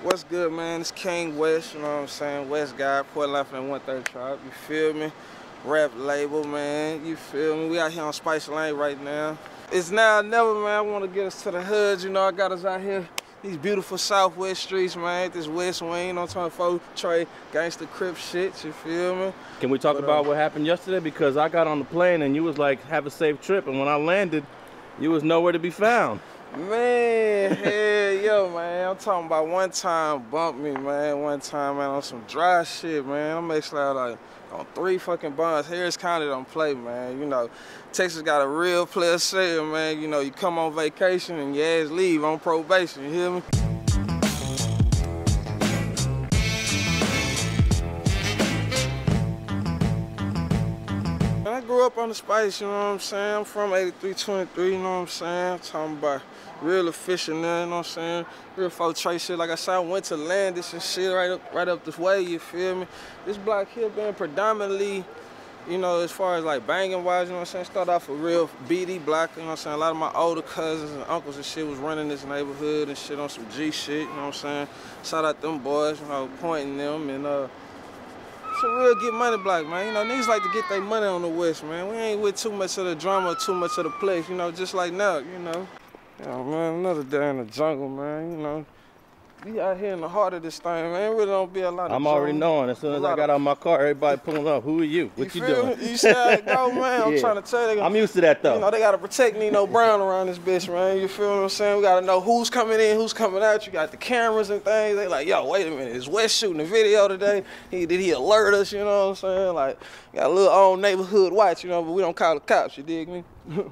What's good, man? It's King West, you know what I'm saying? West guy, Port Life and 130 Tribe, you feel me? Rap label, man, you feel me? We out here on Spice Lane right now. It's now or never, man. I want to get us to the hood, you know. I got us out here, these beautiful Southwest streets, man. This West Wing, you know what I'm talking about? Tray Gangster Crip shit, you feel me? Can we talk about what happened yesterday? Because I got on the plane and you was like, have a safe trip. And when I landed, you was nowhere to be found. Man, hell yo, man. I'm talking about one time bumped me, man. One time, man, on some dry shit, man. I'm actually like on 3 fucking bonds. Harris County don't play, man. You know, Texas got a real player saying, man. You know, you come on vacation and your ass leave on probation. You hear me? I grew up on the Spice, you know what I'm saying? I'm from 8323, you know what I'm saying? I'm talking about real official now, you know what I'm saying? Real Four Tray shit. Like I said, I went to Landis and shit right up this way, you feel me? This block here been predominantly, you know, as far as like banging wise, you know what I'm saying? Started off a real BD block, you know what I'm saying? A lot of my older cousins and uncles and shit was running this neighborhood and shit on some G shit, you know what I'm saying? Shout out them boys, you know, pointing them and it's a real get money block, man. You know, niggas like to get their money on the West, man. We ain't with too much of the drama, too much of the place, you know, just like now, you know. Yeah, man, another day in the jungle, man, you know. We out here in the heart of this thing, man. It really don't be a lot of I'm already knowing. As soon as I got out of my car, everybody pulling up. Who are you? What you doing? You see how it go, man? I'm trying to tell you. I'm used to that, though. You know, they got to protect Nino Brown around this bitch, man. You feel what I'm saying? We got to know who's coming in, who's coming out. You got the cameras and things. They like, yo, wait a minute. Is West shooting a video today? Did he alert us, you know what I'm saying? Like, got a little old neighborhood watch, you know, but we don't call the cops, you dig me? But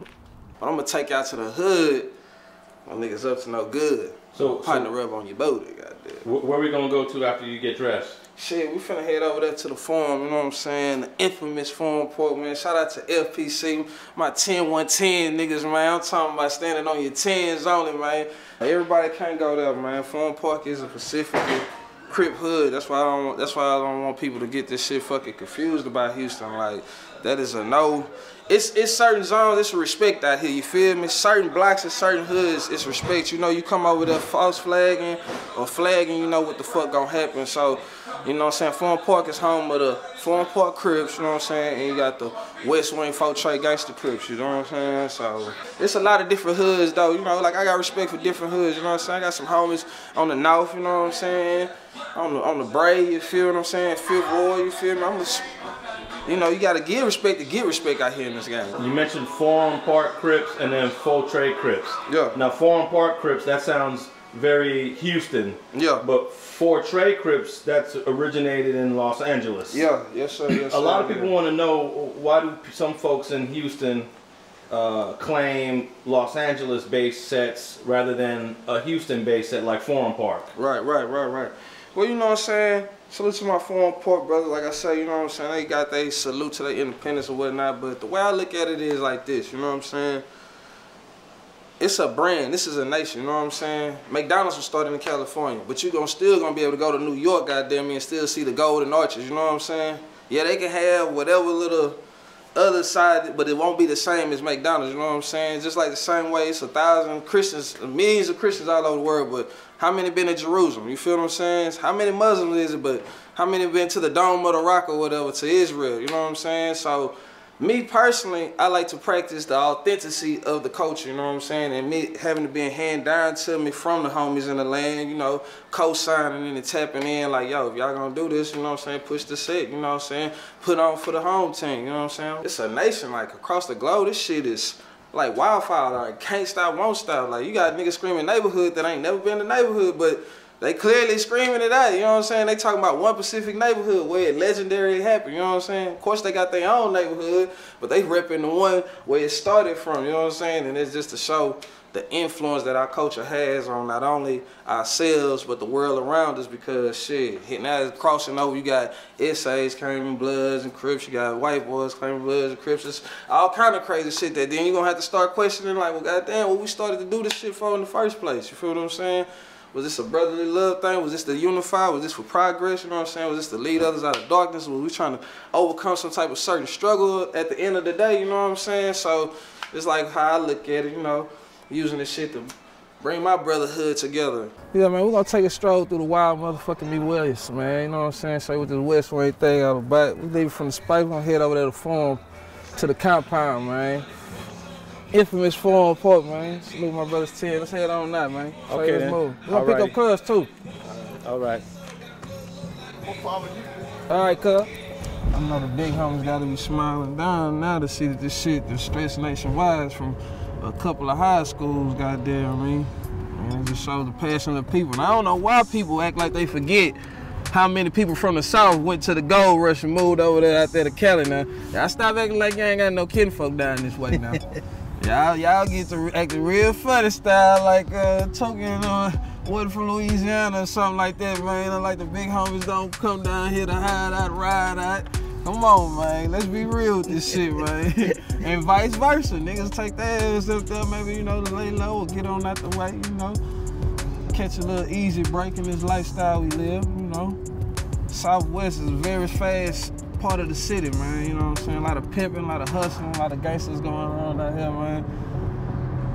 I'm going to take y'all to the hood. My niggas up to no good. So partner up on your booty, goddamn. Where we gonna go to after you get dressed? Shit, we finna head over there to the Forum, you know what I'm saying? The infamous Forum Park, man. Shout out to FPC, my 10-110 niggas, man. I'm talking about standing on your 10s only, man. Everybody can't go there, man. Forum Park is a Pacific Crip hood. That's why I don't want people to get this shit fucking confused about Houston. Like, that is a no. It's certain zones, it's respect out here, you feel me? Certain blocks and certain hoods, it's respect. You know, you come over there false flagging or flagging, you know what the fuck gonna happen. So, you know what I'm saying? Forum Park is home of the Forum Park Crips, you know what I'm saying? And you got the West Wing Four Tray Gangster Crips, you know what I'm saying? So, it's a lot of different hoods though, you know, like I got respect for different hoods, you know what I'm saying? I got some homies on the north, you know what I'm saying? On the Braid, you feel what I'm saying? Fifth Ward, you feel me? You know, you gotta give respect to get respect out here in this game. You mentioned Forum Park Crips and then Four Tray Crips. Yeah. Now Forum Park Crips, that sounds very Houston. Yeah. But Four Tray Crips, that's originated in Los Angeles. Yeah, yes sir, yes sir. A lot of people want to know, why do some folks in Houston claim Los Angeles-based sets rather than a Houston-based set like Forum Park? Right. Well, you know what I'm saying? Salute to my Forum Park brother. Like I say, you know what I'm saying? They got their salute to their independence and whatnot. But the way I look at it is like this, you know what I'm saying? It's a brand. This is a nation, you know what I'm saying? McDonald's was started in California, but you still gonna be able to go to New York, goddamn me, and still see the golden arches, you know what I'm saying? Yeah, they can have whatever little other side, but it won't be the same as McDonald's, you know what I'm saying? Just like the same way it's 1,000 Christians, millions of Christians all over the world, but how many been to Jerusalem? You feel what I'm saying? How many Muslims is it, but how many been to the Dome of the Rock or whatever, to Israel, you know what I'm saying? So, me personally, I like to practice the authenticity of the culture, you know what I'm saying? And me having to be hand down to me from the homies in the land, you know, co-signing and tapping in like, yo, if y'all gonna do this, you know what I'm saying, push the set, you know what I'm saying, put on for the home team, you know what I'm saying? It's a nation, like, across the globe, this shit is like wildfire, like, can't stop, won't stop. Like, you got niggas screaming neighborhood that ain't never been in the neighborhood, but they clearly screaming it out, you know what I'm saying? They talking about one Pacific neighborhood where it legendary happened, you know what I'm saying? Of course they got their own neighborhood, but they repping the one where it started from, you know what I'm saying? And it's just to show the influence that our culture has on not only ourselves, but the world around us, because shit, now it's crossing over, you got essays claiming Bloods and Crips, you got white boys claiming Bloods and Crips, it's all kind of crazy shit that then you're gonna have to start questioning like, well, goddamn, what we started to do this shit for in the first place, you feel what I'm saying? Was this a brotherly love thing? Was this to unify? Was this for progress? You know what I'm saying? Was this to lead others out of darkness? Was we trying to overcome some type of certain struggle at the end of the day? You know what I'm saying? So it's like how I look at it, you know, using this shit to bring my brotherhood together. Yeah, man, we're gonna take a stroll through the wild motherfucking Midwest, man. You know what I'm saying? Say with this West Wing thing out of the back. We leave from the space, we're gonna head over there to Forum, to the compound, man. Infamous Forum Park, man. Salute my brother's 10. Let's head on that, man. Okay, let's then. move. We're gonna pick up Cuz, too. All right. All right, Cuz. I know the big homies gotta be smiling down now to see that this shit is stretched nationwide from a couple of high schools, goddamn me. And it just shows the passion of the people. And I don't know why people act like they forget how many people from the South went to the gold rush and moved over there out there to Cali now. Y'all stop acting like you ain't got no kinfolk down this way now. Y'all get to acting real funny style like talking one from Louisiana or something like that, man. Like the big homies don't come down here to hide out, ride out. Come on, man. Let's be real with this shit, man. And vice versa. Niggas take their ass up there, maybe, you know, to lay low or get on out the way, you know. Catch a little easy break in this lifestyle we live, you know. Southwest is a very fast part of the city, man. You know what I'm saying? A lot of pimping, a lot of hustling, a lot of gangsters going around out here, man.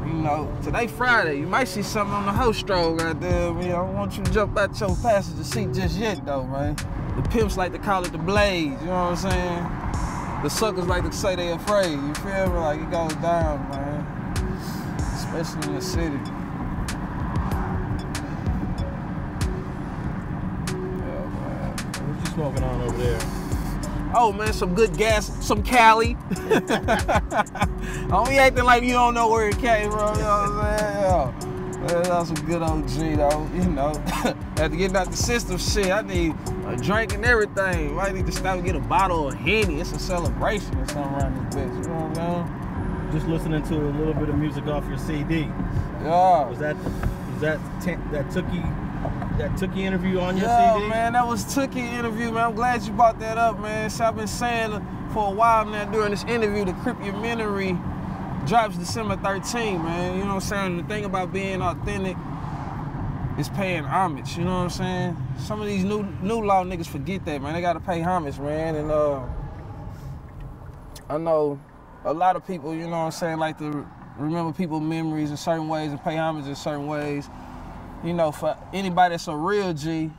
You know, today Friday, you might see something on the house stroll out there. I don't want you to jump out your passenger seat just yet, though, man. The pimps like to call it the blades, you know what I'm saying? The suckers like to say they afraid, you feel me? Like it goes down, man. Especially in the city. Yeah, man. What you smoking on over there? Oh man, some good gas, some Cali. Don't be acting like you don't know where it came from, you know what I'm saying? Yeah. That's some good OG though, you know. After getting out the system, shit, I need a drink and everything. Might need to stop and get a bottle of Henny. It's a celebration or something around this bitch, you know what I'm saying? Just listening to a little bit of music off your CD. Yeah. Was that Tookie interview on your CD? Yeah, man, that was Tookie interview, man. I'm glad you brought that up, man. So I've been saying for a while now during this interview, the Cripumentary drops December 13, man. You know what I'm saying? The thing about being authentic is paying homage, you know what I'm saying? Some of these new law niggas forget that, man. They gotta pay homage, man. And I know a lot of people, you know what I'm saying, like to remember people's memories in certain ways and pay homage in certain ways. You know, for anybody that's a real G,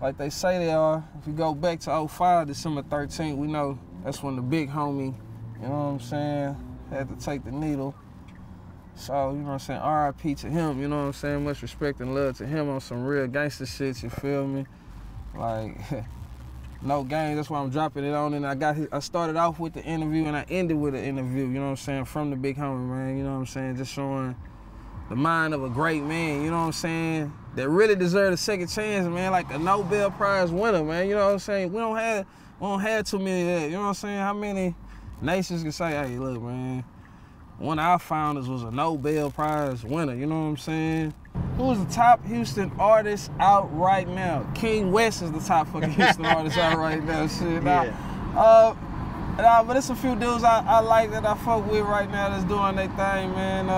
like they say they are, if you go back to 05, December 13th, we know that's when the big homie, you know what I'm saying, had to take the needle. So, you know what I'm saying, RIP to him, you know what I'm saying, much respect and love to him on some real gangster shit, you feel me? Like, no game, that's why I'm dropping it on, and I started off with the interview and I ended with the interview, you know what I'm saying, from the big homie, man, you know what I'm saying, just showing the mind of a great man, you know what I'm saying, that really deserve a second chance, man, like a Nobel Prize winner, man, you know what I'm saying? We don't have too many of that, you know what I'm saying? How many nations can say, hey, look, man, one of our founders was a Nobel Prize winner, you know what I'm saying? Who's the top Houston artist out right now? King West is the top fucking Houston artist out right now, shit. Yeah. But it's a few dudes I like that I fuck with right now that's doing their thing, man.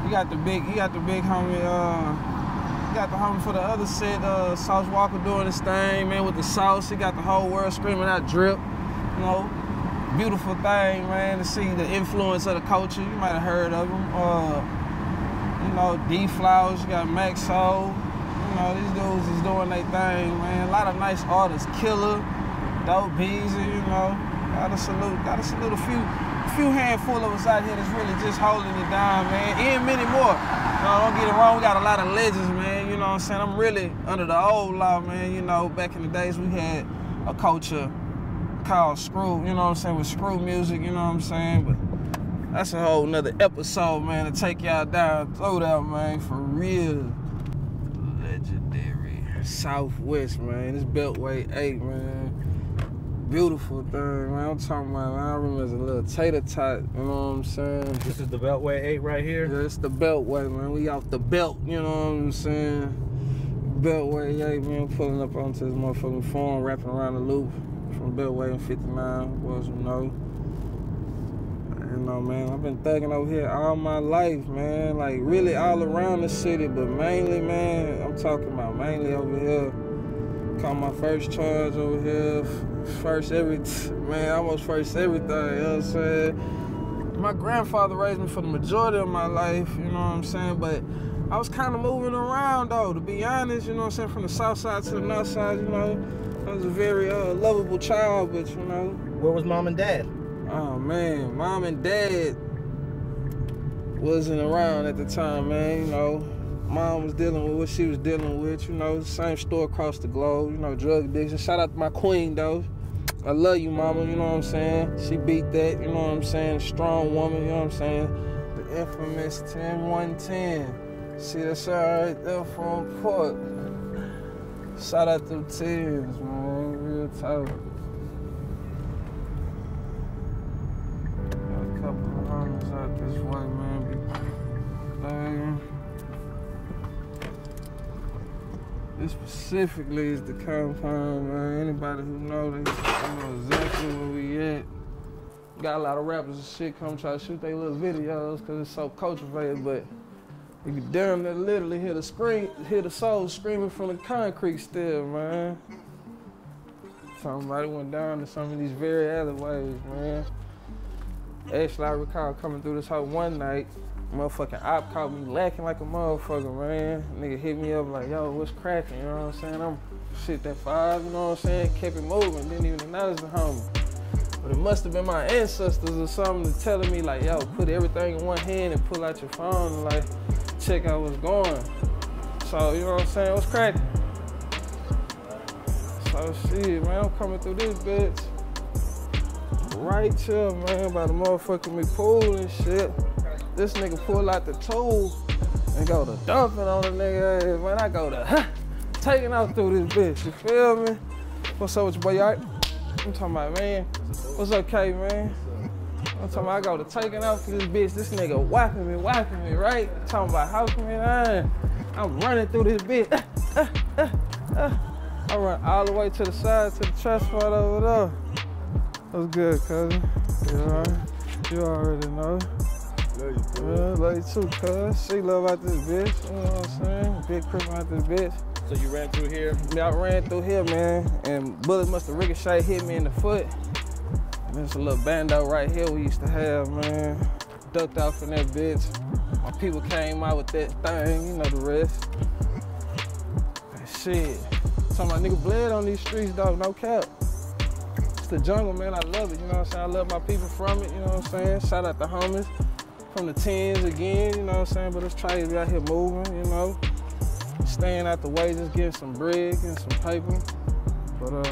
You got the big homie, you got the homie for the other set, Sauce Walker doing his thing, man, with the sauce. He got the whole world screaming out drip, you know. Beautiful thing, man, to see the influence of the culture. You might have heard of him. You know, D Flowers, you got Max Soul. You know, these dudes is doing their thing, man. A lot of nice artists, Killer, Dope Beezy, you know. Gotta salute a few handful of us out here that's really just holding it down, man. And many more. You know, don't get it wrong, we got a lot of legends, man. You know what I'm saying? I'm really under the old law, man. You know, back in the days we had a culture called screw, you know what I'm saying, with screw music, you know what I'm saying? But that's a whole nother episode, man, to take y'all down through that, man, for real. Legendary Southwest, man. This Beltway 8, man. Beautiful thing, man. I'm talking about, man, I remember as a little tater tot, you know what I'm saying? This is the Beltway 8 right here? Yeah, it's the Beltway, man. We off the belt, you know what I'm saying? Beltway 8, man, pulling up onto this motherfucking phone, wrapping around the loop. From Beltway and 59, boys who know. You know, man, I've been thugging over here all my life, man. Like, really all around the city, but mainly, man, I'm talking about mainly over here. Caught my first charge over here. Almost first everything, you know what I'm saying? My grandfather raised me for the majority of my life, you know what I'm saying? But I was kind of moving around though, to be honest, you know what I'm saying, from the south side to the north side, you know. I was a very lovable child, but you know. Where was mom and dad? Oh man, mom and dad wasn't around at the time, man, you know. Mom was dealing with what she was dealing with, you know, same story across the globe, you know, drug addiction. Shout out to my queen though. I love you, mama, you know what I'm saying? She beat that, you know what I'm saying? Strong woman, you know what I'm saying? The infamous 10-110. See, that's all right there for a port. Shout out to the teams, man. Real talk. Got a couple of homies out this way, man. This specifically is the compound, man. Anybody who know, they know exactly where we at. Got a lot of rappers and shit come try to shoot their little videos because it's so cultivated, but you can damn near literally hear the souls screaming from the concrete still, man. Somebody went down to some of these very alleyways, man. Actually, I recall coming through this house one night, motherfucking op caught me lacking like a motherfucker, man. Nigga hit me up like, yo, what's cracking, you know what I'm saying? I'm shit that 5, you know what I'm saying? Kept it moving, didn't even acknowledge the homie. But it must have been my ancestors or something telling me like, yo, put everything in one hand and pull out your phone and like, check out what's going. So, you know what I'm saying? What's cracking? So, shit, man, I'm coming through this bitch. Right here, man, by the motherfucking me pool and shit. This nigga pull out the tool and go to dumping on the nigga ass. Man, I go to taking out through this bitch, you feel me? What's up with your boy, y'all? I'm talking about, man, what's okay, man? I'm talking about I go to taking out for this bitch. This nigga whacking me, right? I'm talking about how come I'm running through this bitch. I run all the way to the side, to the trash spot over there. What's good, cousin? You already know. Love you, cuz. Yeah, love you too, cuz. She love out this bitch, you know what I'm saying? Big crip out this bitch. So you ran through here? Yeah, I ran through here, man, and bullet must have ricocheted, hit me in the foot. There's a little bando right here we used to have, man. Ducked off in that bitch. My people came out with that thing, you know the rest. And shit. So my nigga bled on these streets, dog, no cap. It's the jungle, man, I love it, you know what I'm saying? I love my people from it, you know what I'm saying? Shout out the homies from the 10s again, you know what I'm saying? But let's try to be out here moving, you know? Staying out the way, just getting some bread, getting some paper. But,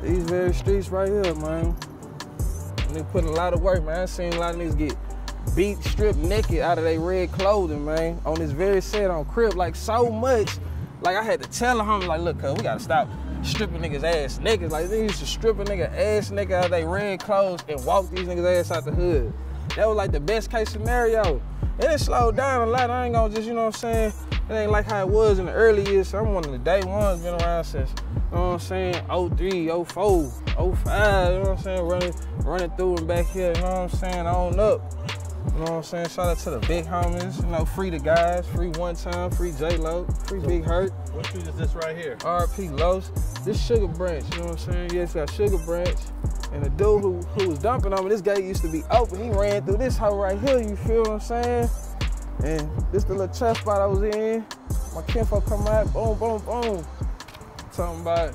these very streets right here, man. They putting a lot of work, man. I seen a lot of niggas get beat, stripped naked out of their red clothing, man. On this very set on Crip, like so much. Like I had to tell the homie, like, look, cuz we gotta stop stripping niggas ass naked. Like they used to strip a nigga ass naked out of their red clothes and walk these niggas ass out the hood. That was like the best case scenario. And it slowed down a lot. I ain't gonna just, you know what I'm saying? It ain't like how it was in the early years. So I'm one of the day ones, been around since, you know what I'm saying, 03, 04, 05, you know what I'm saying? Running through and back here, you know what I'm saying, on up. You know what I'm saying? Shout out to the big homies, you know, free the guys, free One Time, free J-Lo, free Big Hurt. What street is this right here? RP Los. This Sugar Branch, you know what I'm saying? Yes, got Sugar Branch. And the dude who was dumping on me, this guy used to be open. He ran through this hoe right here, you feel what I'm saying? And this the little trap spot I was in. My kinfolk come out, boom, boom, boom. Talking about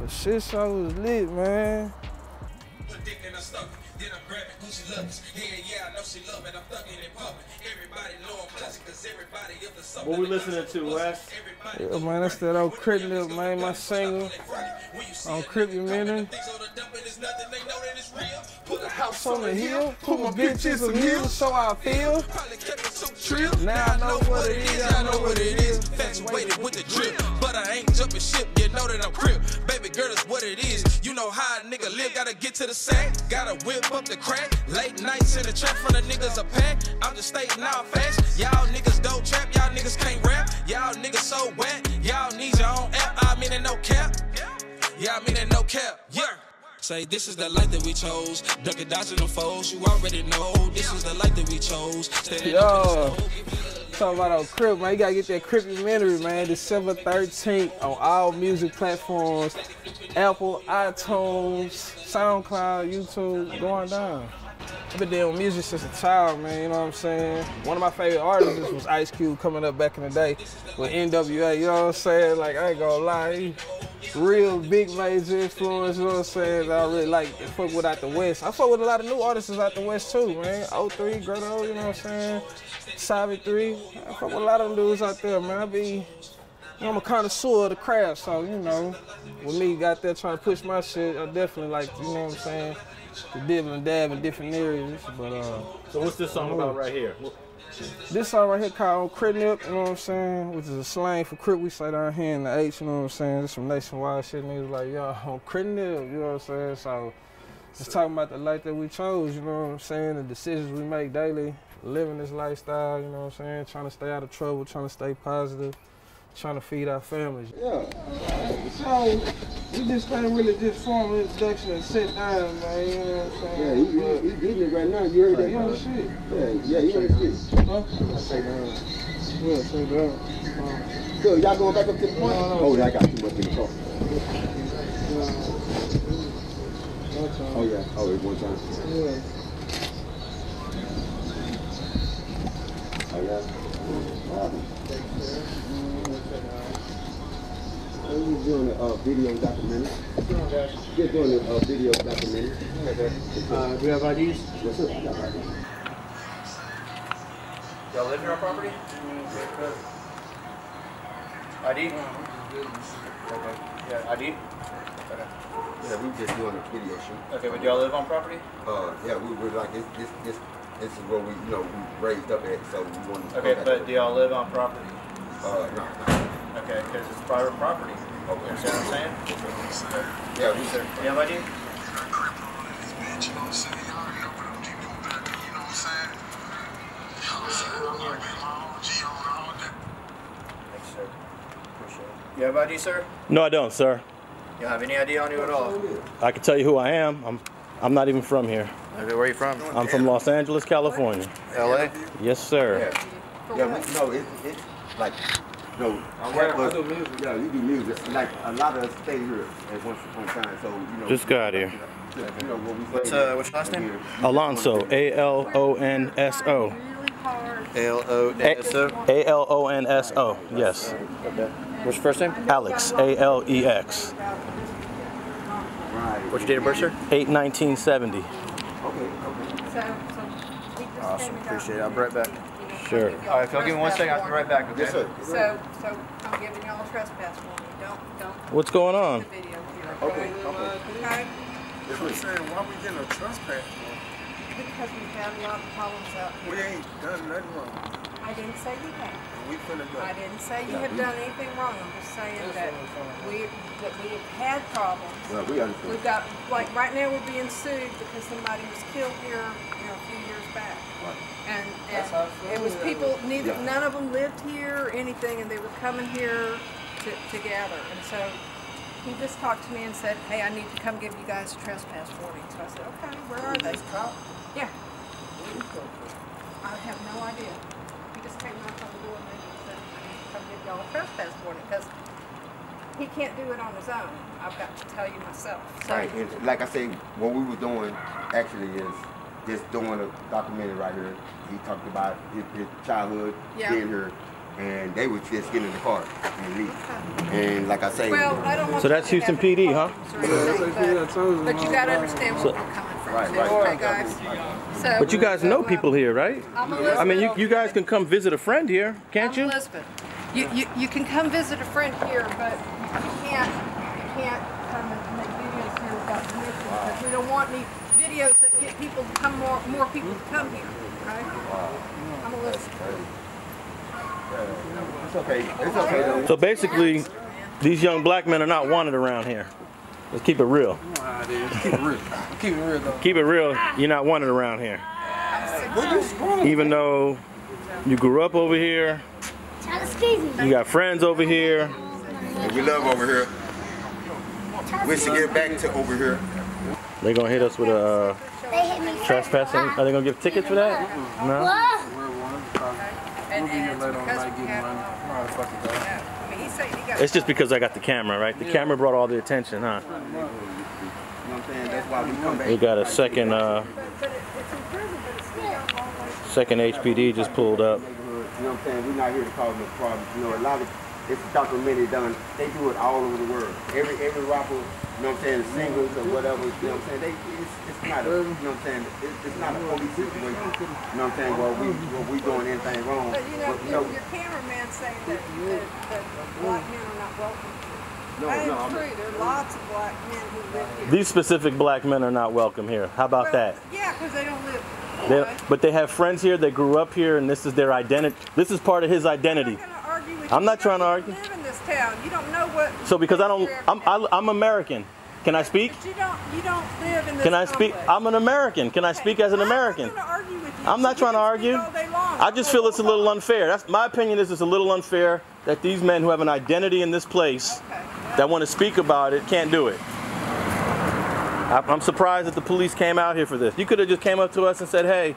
the shit show was lit, man. Then I'm grabbing Gucci luggage. Yeah, I know she love it. I'm thugging and pumping. Everybody know I'm clutching because everybody up to something. What we listening to, Wes? Yeah, man, that's that old Crip Lip, man, my single. On Crip Minute. Put a house On the hill, put my bitch in some heels, so I feel. Now I know what it is, I know what it is. Infatuated with the drip, but I ain't jumping ship. You know that I'm Crip. Baby girl, that's what it is. You know how a nigga live, gotta get to the sack. Gotta whip up the crack. Late nights in the trap from the niggas a pack. I'm just stating out fast. Y'all niggas don't trap, y'all niggas can't rap. Y'all niggas so wet, y'all need your own app. I mean it no cap. Yeah, I mean it no cap. Yeah. Say this is the life that we chose. Ducking, dodging them foes. You already know this is the life that we chose. Yo, talking about old Crip, man. You gotta get that Crippy-mentary, man. December 13th on all music platforms. Apple, iTunes, SoundCloud, YouTube, going down. I've been doing music since a child, man, you know what I'm saying? One of my favorite artists was Ice Cube coming up back in the day with NWA, you know what I'm saying? Like, I ain't gonna lie, he real big major influence, you know what I'm saying? That I really like to fuck with out the West. I fuck with a lot of new artists out the West too, man. 03, Grotto, you know what I'm saying? Savage 3, I fuck with a lot of them dudes out there, man. I'm a connoisseur of the craft, so, you know, with me out there trying to push my shit, I definitely like, you know what I'm saying, to dibble and dab in different areas, but, So what's this song about right here? This song right here called Crip Nip, you know what I'm saying, which is a slang for Crip, we say down here in the H, you know what I'm saying, this some nationwide shit, niggas like, yo, on Crip Nip, you know what I'm saying, so, just talking about the life that we chose, you know what I'm saying, the decisions we make daily, living this lifestyle, you know what I'm saying, trying to stay out of trouble, trying to stay positive, trying to feed our families. Yeah, so we just can't really just form an introduction and sit down, man, you know what I'm saying? Yeah, he's getting it right now, you heard that? Yeah, shit. Yeah, you heard shit. Huh? Say down. Yeah, say down. So y'all going back up to the point? Oh, I got too much in the car. Oh, yeah. Oh, it's one time. Yeah. Oh, yeah. We're doing a video documentary. We're doing a video documentary. Do you have IDs? Yes, sir. I got IDs. Y'all live here on property? ID? Okay. Yeah, ID? Okay. Yeah, we just doing a video shoot. Okay, but do y'all live on property? Yeah, we were like this is where we we raised up at, so we want to. Okay, but do y'all live on property? No. Okay, because it's private property. Okay. You understand what I'm saying? Yeah, we Sir, do you have ID? Thanks, sir. Appreciate it. You have ID, sir? No, I don't, sir. You don't have any ID on you at all? I can tell you who I am. I'm not even from here. Okay, where are you from? I'm from Los Angeles, California. LA? Yes, sir. Yeah, it's like, I do music. Yeah, you do music. Like a lot of us stay here at one time, so Just got here. What's your last name? Alonso, A-L-O-N-S-O. A-L-O-N-S-O? A-L-O-N-S-O, yes. Okay. What's your first name? Alex, A-L-E-X. What's your date of birth, sir? 8/19/70. Awesome, appreciate it. I'll be right back. Sure. All right, if you'll give me 1 second, I'll be right back, okay? Yes, sir. So I'm giving y'all a trespass warning. Don't. What's going on? The video here. Okay. Okay. I'm saying, why we getting a trespass? Because we've had a lot of problems out We here. ain't done nothing wrong. I didn't say you have. We finna go. I didn't say you have done anything wrong. I'm just saying that we have had problems. Well, we understand. We've got, like right now we're being sued because somebody was killed here, a few years back. And it was people, none of them lived here or anything, and they were coming here to gather. And so he just talked to me and said, hey, I need to come give you guys a trespass warning. So I said, okay, where are they? Yeah. I have no idea. He just came knocked on the door and said, I need to come give y'all a trespass warning because he can't do it on his own. I've got to tell you myself. So, Right, and like I say, what we were doing actually is just doing a documentary right here. He talked about his childhood being here, and they would just get in the car and leave. And like I say, well, I don't want So that's you to Houston have any PD, huh? problems or anything, but you got to understand where we're coming from, Right, too, right. okay, guys? So, But you guys know people here, right? I'm Elizabeth. I mean, you guys can come visit a friend here, can't you? I'm Elizabeth. You can come visit a friend here, but you can't come and make videos here without permission because we don't want any videos that get people to come more people to come here. Okay? I'm Elizabeth. it's okay. It's okay though. So basically, these young black men are not wanted around here. Let's keep it real. Keep it real. Keep it real, though. Keep it real, you're not wanted around here. Even though you grew up over here, you got friends over here. And we love over here. We should get back to over here. They're gonna hit us with a trespassing. Are they gonna give tickets for that? No? And it's because we had It's just because I got the camera, right? The camera brought all the attention, huh? I'm saying? That's why we come back. We got a second, But it's in prison, but it's still got a long way to go. second HPD just pulled up. You know what I'm saying? We're not here to cause no problems. You know, a lot of it's documented done. They do it all over the world. Every rapper, you know what I'm saying, singles or whatever, you know what I'm saying? It's not a, you know what I'm saying, it's not a police situation. You know what I'm saying? Well, we doing anything wrong. But you know, your cameraman saying that black men are not welcome. No, That no, ain't true. There are lots of black men who live here. These specific black men are not welcome here. How about that? Yeah, because they don't live. But they have friends here. They grew up here, and this is their identity. This is part of his identity. I'm not trying to argue. You live in this town. You don't know what. So because I'm American. Can I speak? But you don't live in this Can I speak? complex. I'm an American. Can I speak as an American? I'm not going to argue with you. I'm not trying to argue. I just feel it's a little unfair. That's my opinion. Is it's a little unfair that these men who have an identity in this place that want to speak about it can't do it. I'm surprised that the police came out here for this. You could have just came up to us and said, hey,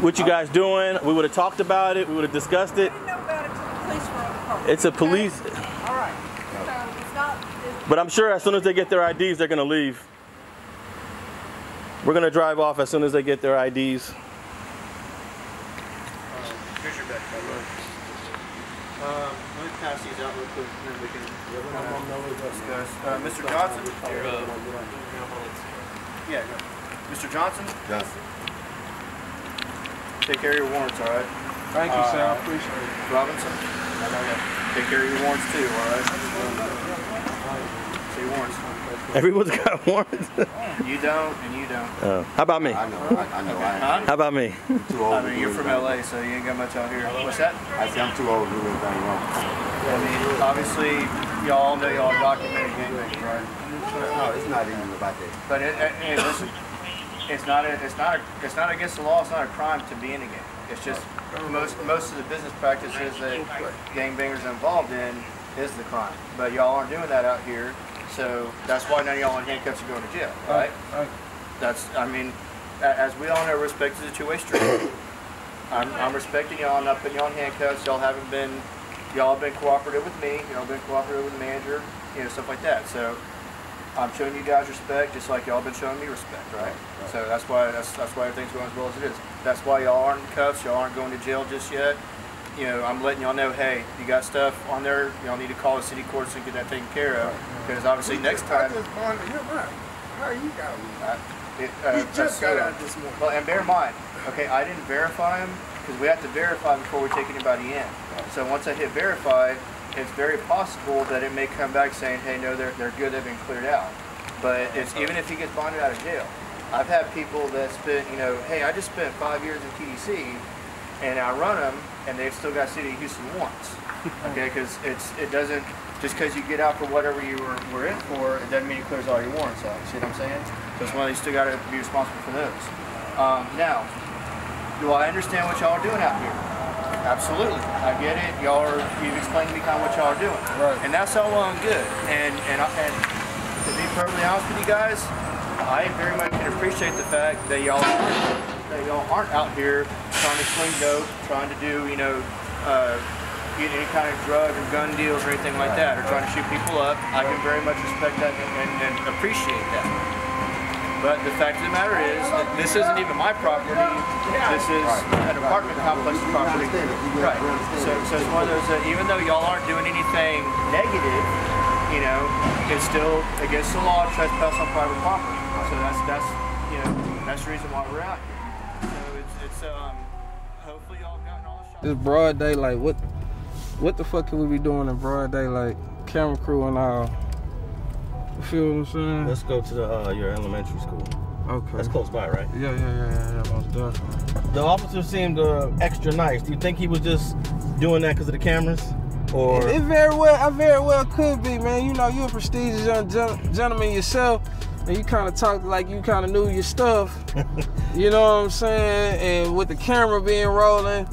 what you guys doing? We would have talked about it. We would have discussed it. I didn't know about it till the police were on the car. It's a police. All right. So it's not. But I'm sure as soon as they get their IDs, they're going to leave. We're going to drive off as soon as they get their IDs. Here's your back. Let me pass these out real quick, and then we can discuss. Mr. Johnson? Yeah, go. Mr. Johnson? Johnson. Take care of your warrants, all right? Thank you, sir. I appreciate it. Robinson? Take care of your warrants, too, all right? Say warrants. Everyone's got warrants. You don't, and you don't. How about me? I know. How about me? Too old. I mean, you're from LA, so you ain't got much out here. What's that? I say I'm too old to do anything wrong. I mean, obviously, y'all know y'all documented gangbangers, right? No, it's not even about that. But listen, it's not against the law. It's not a crime to be in a gang. It's just most of the business practices that gangbangers are involved in is the crime. But y'all aren't doing that out here, so that's why none of y'all in handcuffs are going to jail, right? I mean, as we all know, respect is a two-way street. I'm respecting y'all. I'm not putting y'all in handcuffs. Y'all have been cooperative with me. Y'all been cooperative with the manager, stuff like that. So I'm showing you guys respect, just like y'all been showing me respect, right? So that's why everything's going as well as it is. That's why y'all aren't in cuffs. Y'all aren't going to jail just yet. I'm letting y'all know, hey, you got stuff on there. Y'all need to call the city courts and get that taken care of, because obviously next time. How you got me? He just got out this morning. Well, and bear in mind, okay, I didn't verify him because we have to verify before we take anybody in. So once I hit verify, it's very possible that it may come back saying, hey, no, they're good, they've been cleared out. But it's even if he gets bonded out of jail. I've had people that spent, hey, I just spent 5 years in TDC, and I run them, and they've still got City of Houston warrants. Okay, because it doesn't, just because you get out for whatever you were in for, it doesn't mean it clears all your warrants out. See what I'm saying? That's why you still got to be responsible for those. Now, do I understand what y'all are doing out here? Absolutely, I get it. You've explained to me kind of what y'all are doing, right? And that's all well and good. And to be perfectly honest with you guys, I very much can appreciate the fact that y'all aren't out here trying to swing dope, trying to do get any kind of drug or gun deals or anything like that, or trying to shoot people up. I can very much respect that and appreciate that. But the fact of the matter is that this isn't even my property. This is an apartment complex property. Right. So it's one of those that even though y'all aren't doing anything negative, it's still against the law to trespass on private property. So that's the reason why we're out here. So it's hopefully y'all have gotten all the shots. This broad daylight, what the fuck can we be doing in broad daylight? Camera crew and all. You feel what I'm saying? Let's go to your elementary school. Okay. That's close by, right? Yeah, most definitely. The officer seemed extra nice. Do you think he was just doing that because of the cameras? Or It very well could be, man. You're a prestigious young gentleman yourself, and you kind of talked like you kind of knew your stuff. You know what I'm saying? And with the camera being rolling,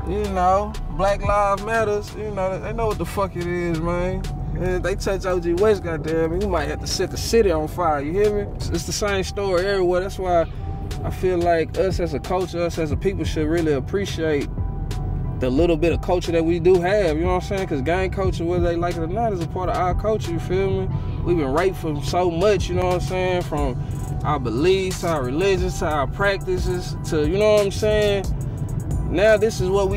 Black Lives Matters, they know what the fuck it is, man. And they touch OG West, goddamn, we might have to set the city on fire, you hear me? It's the same story everywhere. That's why I feel like us as a culture, us as a people should really appreciate the little bit of culture that we do have, you know what I'm saying? Because gang culture, whether they like it or not, is a part of our culture, you feel me? We've been raped from so much, you know what I'm saying? From our beliefs, to our religions, to our practices, to, you know what I'm saying? Now this is what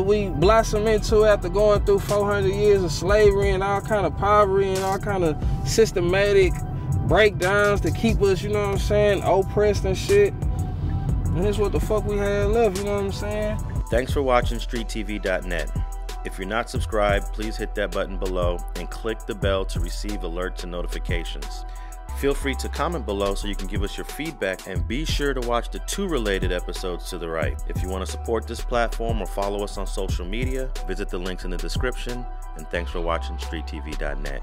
we blossom into after going through 400 years of slavery and all kind of poverty and all kind of systematic breakdowns to keep us, you know what I'm saying, oppressed and shit. And this is what the fuck we had left, you know what I'm saying? Thanks for watching StreetTV.net. If you're not subscribed, please hit that button below and click the bell to receive alerts and notifications. Feel free to comment below so you can give us your feedback, and be sure to watch the 2 related episodes to the right. If you want to support this platform or follow us on social media, visit the links in the description, and thanks for watching StreetTV.net.